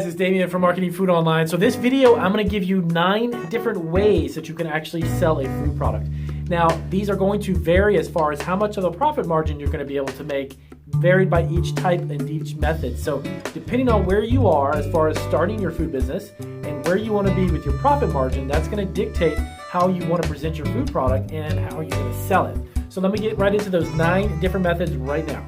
This is Damien from Marketing Food Online. So this video, I'm going to give you 9 different ways that you can actually sell a food product. Now, these are going to vary as far as how much of the profit margin you're going to be able to make, varied by each type and each method. So depending on where you are as far as starting your food business and where you want to be with your profit margin, that's going to dictate how you want to present your food product and how you're going to sell it. So let me get right into those 9 different methods right now.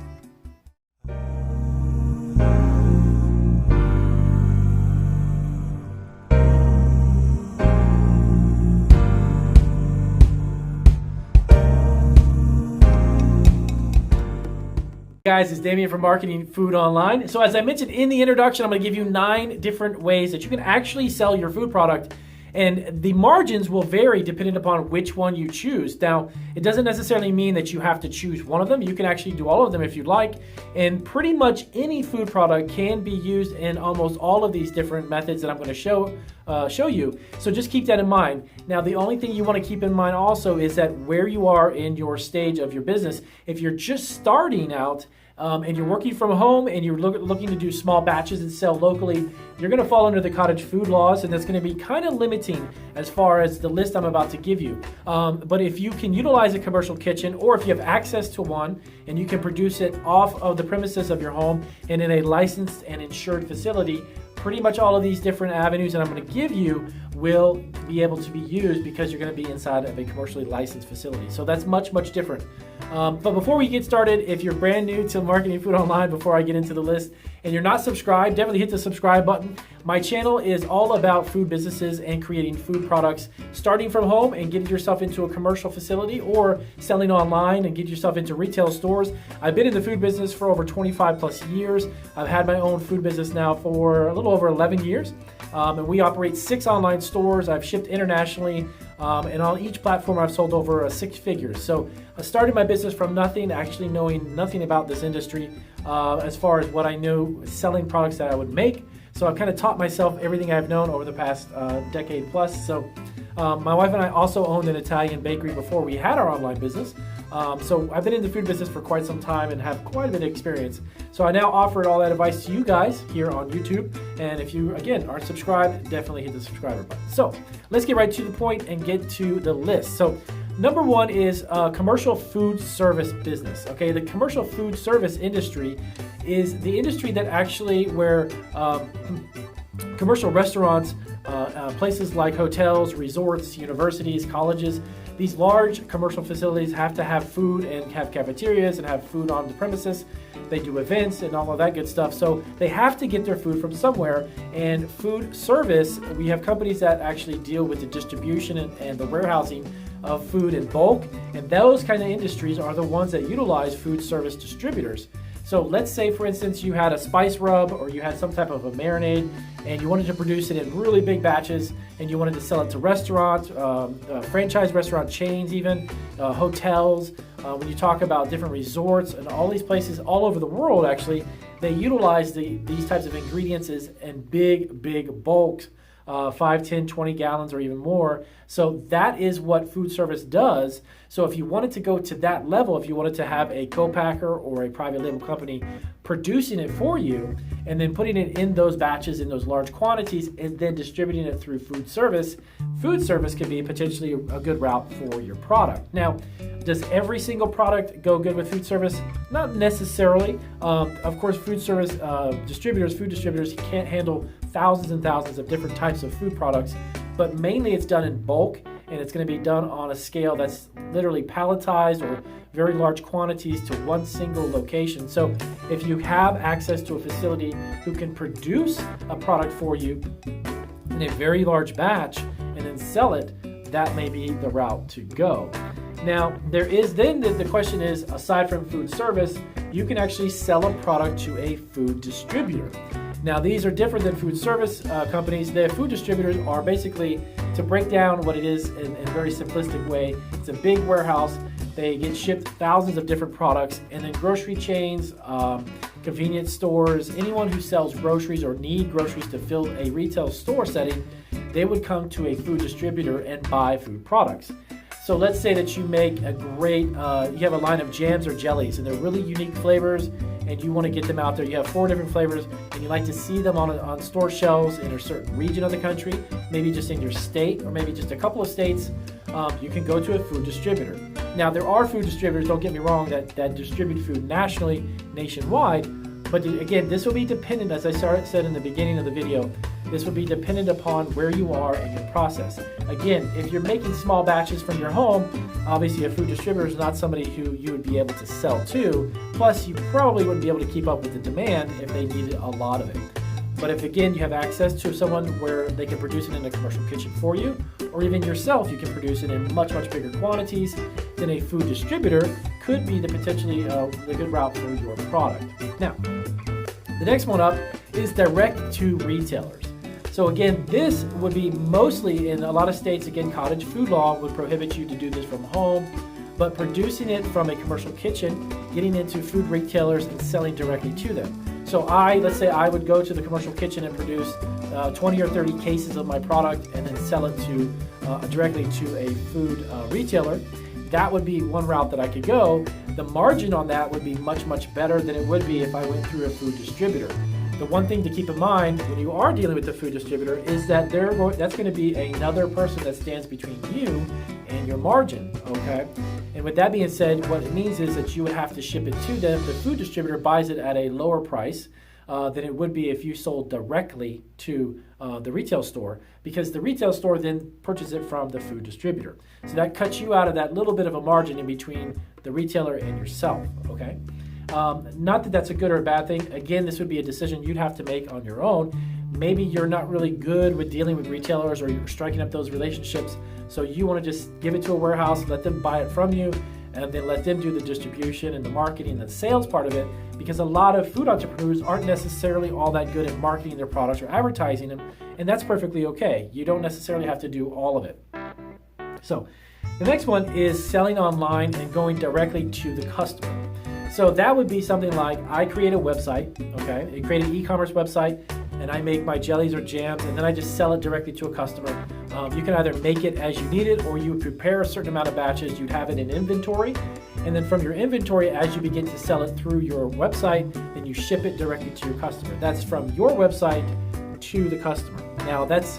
Guys, it's Damien from Marketing Food Online. So as I mentioned in the introduction, I'm going to give you 9 different ways that you can actually sell your food product. And the margins will vary depending upon which one you choose. Now, it doesn't necessarily mean that you have to choose one of them. You can actually do all of them if you'd like. And pretty much any food product can be used in almost all of these different methods that I'm going to show you. So just keep that in mind. Now, the only thing you want to keep in mind also is that where you are in your stage of your business, if you're just starting out, and you're working from home and you're looking to do small batches and sell locally, you're going to fall under the cottage food laws, and that's going to be kind of limiting as far as the list I'm about to give you. But if you can utilize a commercial kitchen, or if you have access to one and you can produce it off of the premises of your home and in a licensed and insured facility, pretty much all of these different avenues that I'm going to give you will be able to be used because you're going to be inside of a commercially licensed facility. So that's much, much different. But before we get started, if you're brand new to Marketing Food Online, before I get into the list, and you're not subscribed, definitely hit the subscribe button. My channel is all about food businesses and creating food products, starting from home and getting yourself into a commercial facility, or selling online and get yourself into retail stores. I've been in the food business for over 25 plus years. I've had my own food business now for a little over 11 years. And we operate 6 online stores. I've shipped internationally, and on each platform I've sold over 6 figures. So I started my business from nothing, actually knowing nothing about this industry as far as what I knew selling products that I would make. So I've kind of taught myself everything I've known over the past decade plus. So my wife and I also owned an Italian bakery before we had our online business. So I've been in the food business for quite some time and have quite a bit of experience. So I now offer all that advice to you guys here on YouTube. And if you, again, aren't subscribed, definitely hit the subscriber button. So let's get right to the point and get to the list. So number 1 is commercial food service business. Okay, the commercial food service industry is the industry that actually where commercial restaurants, places like hotels, resorts, universities, colleges, these large commercial facilities have to have food and have cafeterias and have food on the premises. They do events and all of that good stuff. So they have to get their food from somewhere. And food service, we have companies that actually deal with the distribution and the warehousing of food in bulk. And those kind of industries are the ones that utilize food service distributors. So let's say, for instance, you had a spice rub or you had some type of a marinade and you wanted to produce it in really big batches and you wanted to sell it to restaurants, franchise restaurant chains even, hotels. When you talk about different resorts and all these places all over the world, actually, they utilize these types of ingredients in big bulks. 5, 10, 20 gallons or even more. So that is what food service does. So if you wanted to go to that level, if you wanted to have a co-packer or a private label company producing it for you and then putting it in those batches in those large quantities and then distributing it through food service can be potentially a good route for your product. Now, does every single product go good with food service? Not necessarily. Of course, food distributors can't handle thousands and thousands of different types of food products, but mainly it's done in bulk and it's going to be done on a scale that's literally palletized or very large quantities to one single location. So if you have access to a facility who can produce a product for you in a very large batch and then sell it, that may be the route to go. Now, there is then the question is, aside from food service, you can actually sell a product to a food distributor. Now, these are different than food service companies. The food distributors are basically, to break down what it is in a very simplistic way, it's a big warehouse. They get shipped thousands of different products, and then grocery chains, convenience stores, anyone who sells groceries or need groceries to fill a retail store setting, they would come to a food distributor and buy food products. So let's say that you make a great, you have a line of jams or jellies and they're really unique flavors and you want to get them out there. You have 4 different flavors and you like to see them on store shelves in a certain region of the country, maybe just in your state or maybe just a couple of states, you can go to a food distributor. Now there are food distributors, don't get me wrong, that distribute food nationally, nationwide, but again, this will be dependent, as I said in the beginning of the video, this will be dependent upon where you are in your process. Again, if you're making small batches from your home, obviously a food distributor is not somebody who you would be able to sell to. Plus, you probably wouldn't be able to keep up with the demand if they needed a lot of it. But if, again, you have access to someone where they can produce it in a commercial kitchen for you, or even yourself, you can produce it in much, much bigger quantities, then a food distributor could be the potentially the good route for your product. Now, the next one up is direct to retailers. So again, this would be mostly in a lot of states, again, cottage food law would prohibit you to do this from home, but producing it from a commercial kitchen, getting into food retailers and selling directly to them. So let's say I would go to the commercial kitchen and produce 20 or 30 cases of my product and then sell it to directly to a food retailer. That would be one route that I could go. The margin on that would be much, much better than it would be if I went through a food distributor. The one thing to keep in mind when you are dealing with the food distributor is that that's going to be another person that stands between you and your margin, okay? And with that being said, what it means is that you would have to ship it to them. The food distributor buys it at a lower price than it would be if you sold directly to the retail store, because the retail store then purchases it from the food distributor. So that cuts you out of that little bit of a margin in between the retailer and yourself, okay? Not that that's a good or a bad thing. Again, this would be a decision you'd have to make on your own. Maybe you're not really good with dealing with retailers or you're striking up those relationships, so you want to just give it to a warehouse, let them buy it from you, and then let them do the distribution and the marketing and the sales part of it, because a lot of food entrepreneurs aren't necessarily all that good at marketing their products or advertising them, and that's perfectly okay. You don't necessarily have to do all of it. So the next one is selling online and going directly to the customer. So that would be something like I create a website, okay? I create an e-commerce website and I make my jellies or jams and then I just sell it directly to a customer. You can either make it as you need it or you would prepare a certain amount of batches, you'd have it in inventory, and then from your inventory, as you begin to sell it through your website, then you ship it directly to your customer. That's from your website to the customer. Now that's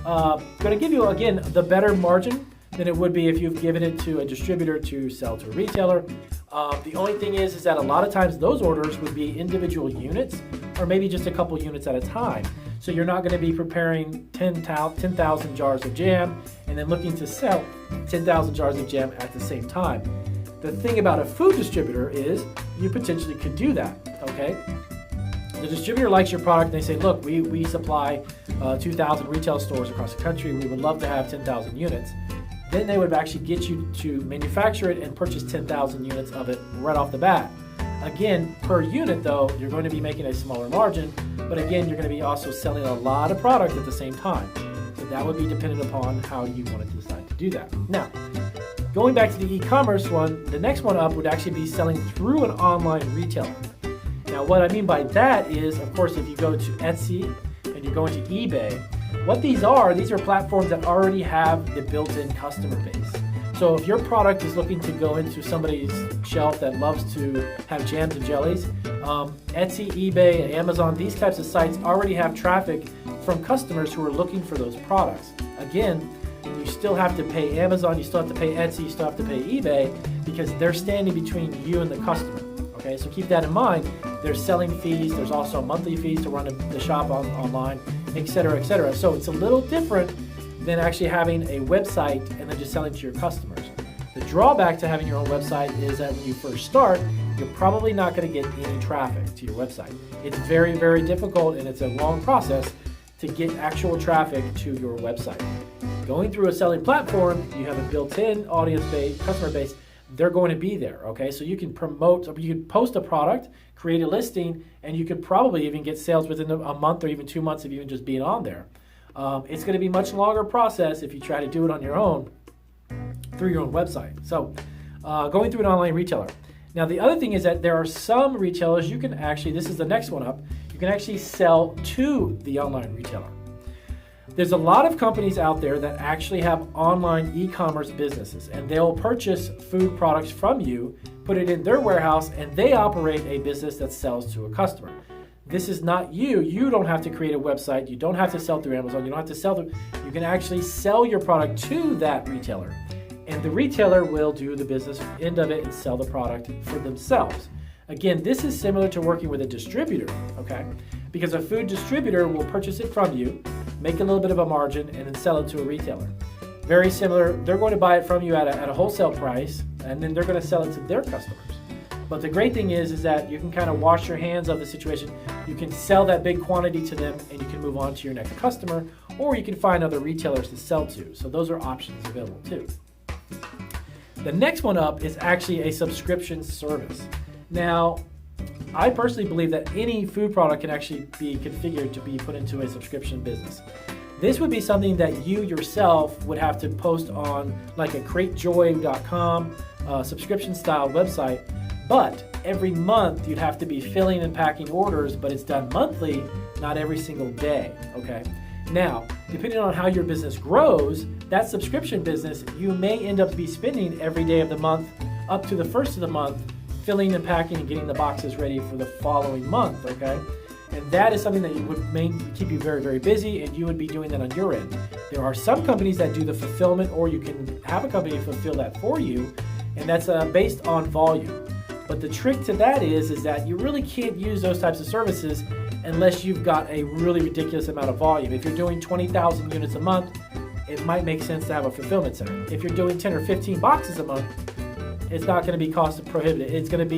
going to give you, again, the better margin than it would be if you've given it to a distributor to sell to a retailer. The only thing is that a lot of times those orders would be individual units or maybe just a couple units at a time. So you're not going to be preparing 10,000 jars of jam and then looking to sell 10,000 jars of jam at the same time. The thing about a food distributor is you potentially could do that, okay? The distributor likes your product and they say, look, we supply 2,000 retail stores across the country. We would love to have 10,000 units. Then they would actually get you to manufacture it and purchase 10,000 units of it right off the bat. Again, per unit though, you're going to be making a smaller margin, but again, you're going to be also selling a lot of product at the same time. So that would be dependent upon how you want to decide to do that. Now, going back to the e-commerce one, the next one up would actually be selling through an online retailer. Now, what I mean by that is, of course, if you go to Etsy and you go into eBay, what these are platforms that already have the built-in customer base. So if your product is looking to go into somebody's shelf that loves to have jams and jellies, Etsy, eBay, Amazon, these types of sites already have traffic from customers who are looking for those products. Again, you still have to pay Amazon, you still have to pay Etsy, you still have to pay eBay because they're standing between you and the customer. Okay, so keep that in mind. There's selling fees, there's also monthly fees to run the shop online, etc., etc. So it's a little different than actually having a website and then just selling to your customers. The drawback to having your own website is that when you first start, you're probably not going to get any traffic to your website. It's very, very difficult and it's a long process to get actual traffic to your website. Going through a selling platform, you have a built-in audience base, customer base, they're going to be there, okay? So you can promote, you can post a product, create a listing, and you could probably even get sales within a month or even 2 months of even just being on there. It's going to be a much longer process if you try to do it on your own through your own website. So going through an online retailer. Now the other thing is that there are some retailers you can actually, this is the next one up, you can actually sell to the online retailer. There's a lot of companies out there that actually have online e-commerce businesses, and they'll purchase food products from you, put it in their warehouse, and they operate a business that sells to a customer. This is not you. You don't have to create a website. You don't have to sell through Amazon. You don't have to sell through. You can actually sell your product to that retailer, and the retailer will do the business end of it and sell the product for themselves. Again, this is similar to working with a distributor, okay? Because a food distributor will purchase it from you, make a little bit of a margin, and then sell it to a retailer. Very similar, they're going to buy it from you at a wholesale price, and then they're going to sell it to their customers. But the great thing is that you can kind of wash your hands of the situation. You can sell that big quantity to them, and you can move on to your next customer, or you can find other retailers to sell to. So those are options available too. The next one up is actually a subscription service. Now, I personally believe that any food product can actually be configured to be put into a subscription business. This would be something that you yourself would have to post on like a cratejoy.com subscription style website, but every month you'd have to be filling and packing orders, but it's done monthly, not every single day, okay? Now, depending on how your business grows, that subscription business, you may end up be spending every day of the month up to the first of the month filling and packing and getting the boxes ready for the following month, okay? And that is something that would keep you very, very busy, and you would be doing that on your end. There are some companies that do the fulfillment, or you can have a company fulfill that for you, and that's based on volume. But the trick to that is that you really can't use those types of services unless you've got a really ridiculous amount of volume. If you're doing 20,000 units a month, it might make sense to have a fulfillment center. If you're doing 10 or 15 boxes a month, it's not going to be cost prohibitive. It's not going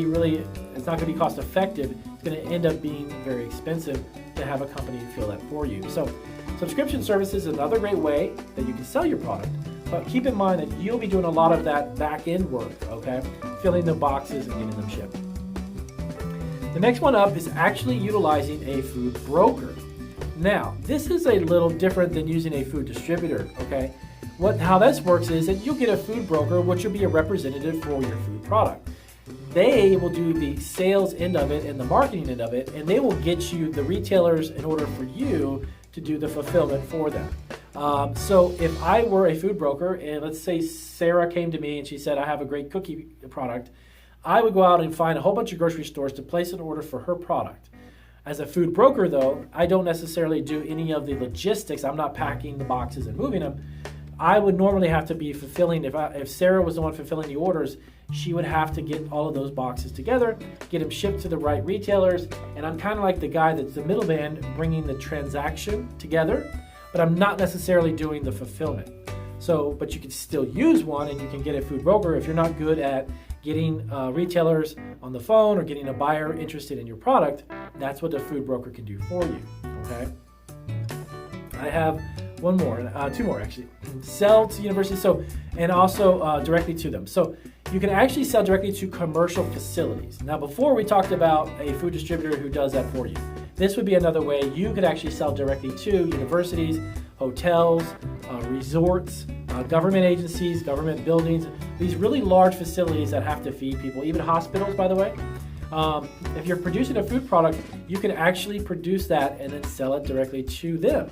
to be cost effective. It's going to end up being very expensive to have a company fill that for you. So subscription services is another great way that you can sell your product, but keep in mind that you'll be doing a lot of that back end work, okay? Filling the boxes and getting them shipped. The next one up is actually utilizing a food broker. Now, this is a little different than using a food distributor, okay? How this works is that you'll get a food broker, which will be a representative for your food product. They will do the sales end of it and the marketing end of it, and they will get you the retailers in order for you to do the fulfillment for them. So if I were a food broker, and let's say Sarah came to me and she said, I have a great cookie product, I would go out and find a whole bunch of grocery stores to place an order for her product. As a food broker, though, I don't necessarily do any of the logistics. I'm not packing the boxes and moving them. I would normally have to be fulfilling, if Sarah was the one fulfilling the orders, she would have to get all of those boxes together, get them shipped to the right retailers, and I'm kind of like the guy that's the middleman bringing the transaction together, but I'm not necessarily doing the fulfillment. So, but you can still use one, and you can get a food broker if you're not good at getting retailers on the phone or getting a buyer interested in your product. That's what the food broker can do for you, okay? I have two more actually. Sell to universities, and also directly to them. So you can actually sell directly to commercial facilities. Now, before we talked about a food distributor who does that for you. This would be another way you could actually sell directly to universities, hotels, resorts, government agencies, government buildings, these really large facilities that have to feed people, even hospitals, by the way. If you're producing a food product, you can actually produce that and then sell it directly to them.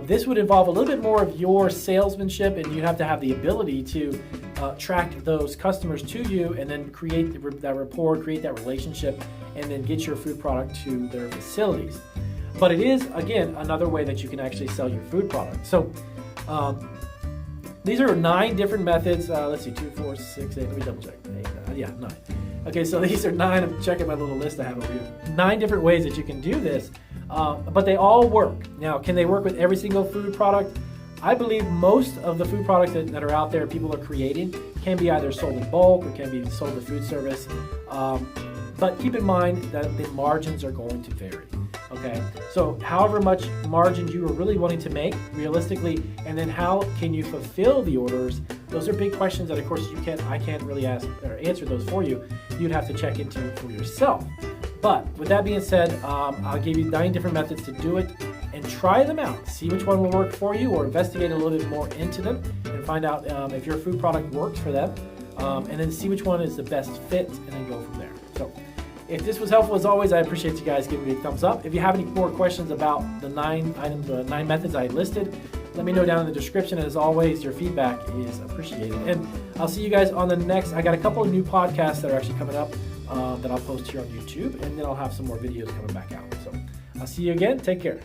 This would involve a little bit more of your salesmanship, and you'd have to have the ability to attract those customers to you and then create that rapport, create that relationship, and then get your food product to their facilities. But it is, again, another way that you can actually sell your food product. So these are 9 different methods. Let's see, 2, 4, 6, 8. Let me double check. 9. Okay, so these are 9. I'm checking my little list I have over here. 9 different ways that you can do this. But they all work. Now, can they work with every single food product? I believe most of the food products that are out there people are creating can be either sold in bulk or can be sold to food service. But keep in mind that the margins are going to vary. Okay, so however much margin you are really wanting to make realistically, and then how can you fulfill the orders? Those are big questions that, of course, I can't really ask or answer those for you. You'd have to check into for yourself. But with that being said, I'll give you 9 different methods to do it, and try them out. See which one will work for you, or investigate a little bit more into them and find out if your food product works for them, and then see which one is the best fit, and then go from there. So If this was helpful, as always, I appreciate you guys giving me a thumbs up. If you have any more questions about the 9 methods I listed, let me know down in the description. And as always, your feedback is appreciated. And I'll see you guys on the next. I got a couple of new podcasts that are actually coming up that I'll post here on YouTube, and then I'll have some more videos coming back out. So I'll see you again. Take care.